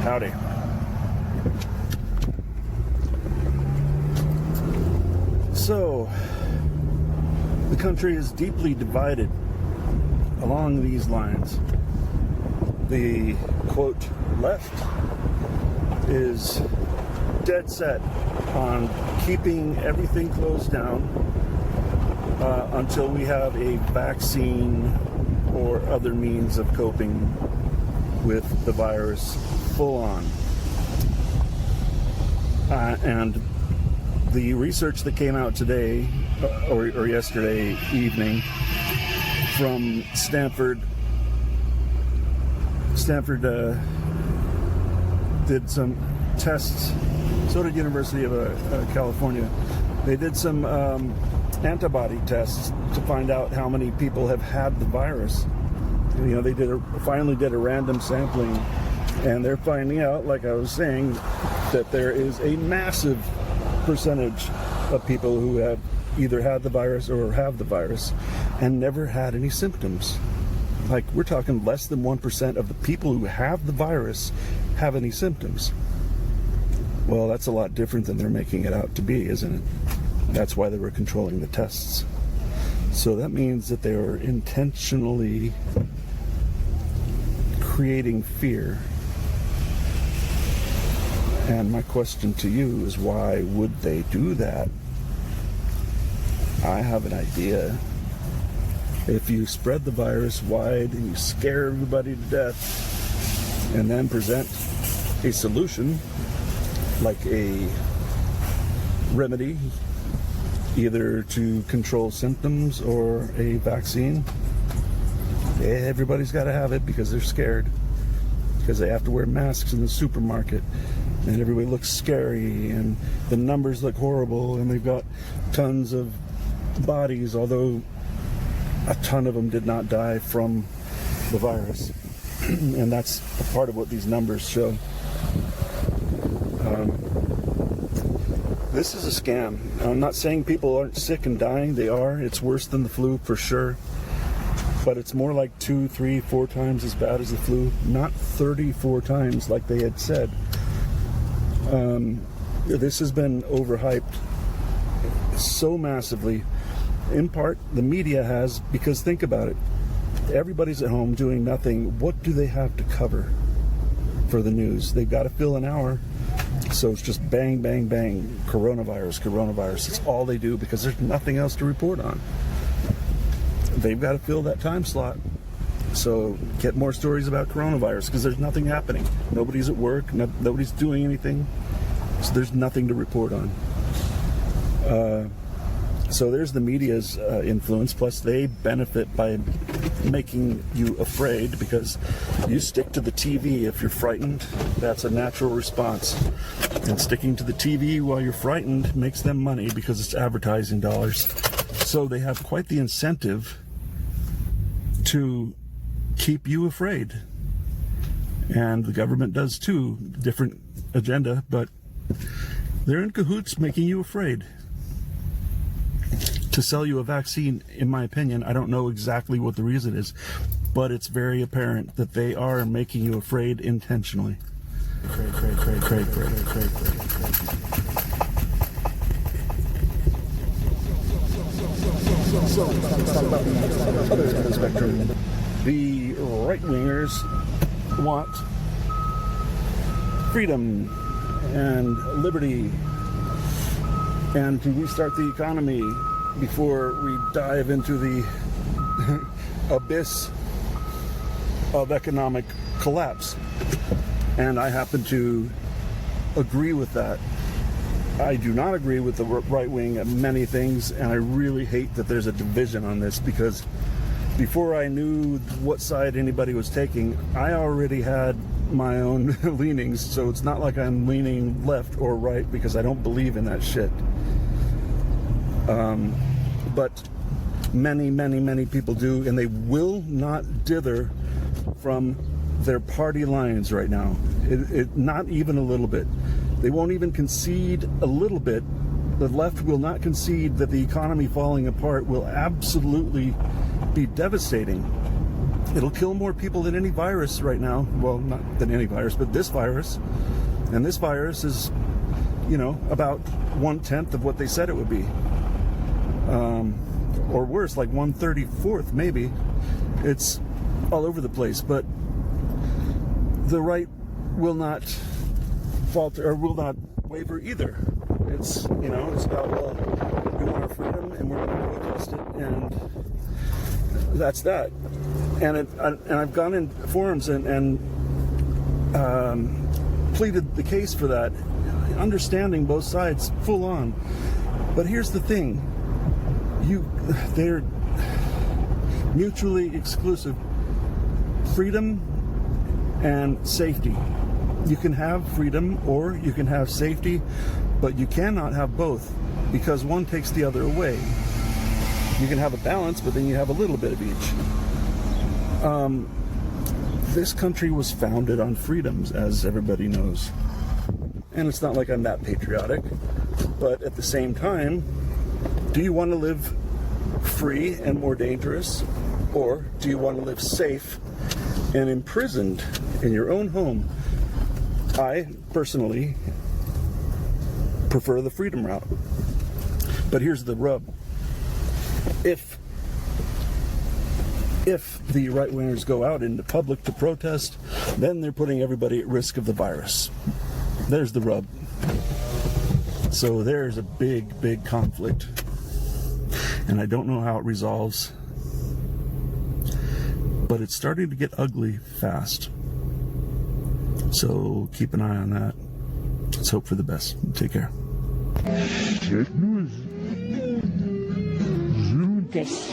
Howdy. So, the country is deeply divided along these lines. The, quote, left is dead set on keeping everything closed down until we have a vaccine or other means of coping with the virus full on. And the research that came out today or yesterday evening from Stanford did some tests. So did University of California. They did some antibody tests to find out how many people have had the virus. You know, they finally did a random sampling, and they're finding out, like I was saying, that there is a massive percentage of people who have either had the virus or have the virus and never had any symptoms. Like, we're talking less than 1% of the people who have the virus have any symptoms. Well, that's a lot different than they're making it out to be, isn't it? That's why they were controlling the tests. So that means that they were intentionally creating fear. And my question to you is, why would they do that? I have an idea. If you spread the virus wide and you scare everybody to death and then present a solution, like a remedy, either to control symptoms or a vaccine, everybody's got to have it because they're scared, because they have to wear masks in the supermarket and everybody looks scary and the numbers look horrible and they've got tons of bodies, although a ton of them did not die from the virus. And that's a part of what these numbers show. This is a scam. I'm not saying people aren't sick and dying. They are. It's worse than the flu for sure. But it's more like 2, 3, 4 times as bad as the flu. Not 34 times like they had said. This has been overhyped so massively. In part, the media has, because think about it. Everybody's at home doing nothing. What do they have to cover for the news? They've got to fill an hour. So it's just bang, bang, bang. Coronavirus, coronavirus. It's all they do because there's nothing else to report on. They've got to fill that time slot. So get more stories about coronavirus because there's nothing happening. Nobody's at work. Nobody's doing anything. So there's nothing to report on. So there's the media's influence, plus they benefit by making you afraid because you stick to the TV if you're frightened. That's a natural response. And sticking to the TV while you're frightened makes them money because it's advertising dollars. So they have quite the incentive to keep you afraid. And the government does too, different agenda, but they're in cahoots making you afraid. To sell you a vaccine, in my opinion, I don't know exactly what the reason is, but it's very apparent that they are making you afraid intentionally. So, let's talk about the other end of the spectrum. The right-wingers want freedom and liberty and to restart the economy before we dive into the abyss of economic collapse. And I happen to agree with that. I do not agree with the right wing at many things, and I really hate that there's a division on this because before I knew what side anybody was taking, I already had my own leanings, so it's not like I'm leaning left or right because I don't believe in that shit. But many people do, and they will not dither from their party lines right now. Not even a little bit. They won't even concede a little bit. The left will not concede that the economy falling apart will absolutely be devastating. It'll kill more people than any virus right now. Well, not than any virus, but this virus. And this virus is, about 1/10 of what they said it would be. Or worse, like 1/34th maybe. It's all over the place. But the right will not falter or will not waver either. It's about, well, we want our freedom and we're going to protest it, and that's that. And I've gone in forums and pleaded the case for that, understanding both sides full on. But here's the thing: they're mutually exclusive. Freedom and safety. You can have freedom or you can have safety, but you cannot have both, because one takes the other away. You can have a balance, but then you have a little bit of each. This country was founded on freedoms, as everybody knows. And it's not like I'm that patriotic, but at the same time, do you want to live free and more dangerous, or do you want to live safe and imprisoned in your own home? I personally prefer the freedom route. But here's the rub. If the right-wingers go out into public to protest, then they're putting everybody at risk of the virus. There's the rub. So there's a big, big conflict. And I don't know how it resolves. But it's starting to get ugly fast. So keep an eye on that. Let's hope for the best. Take care. Juntas.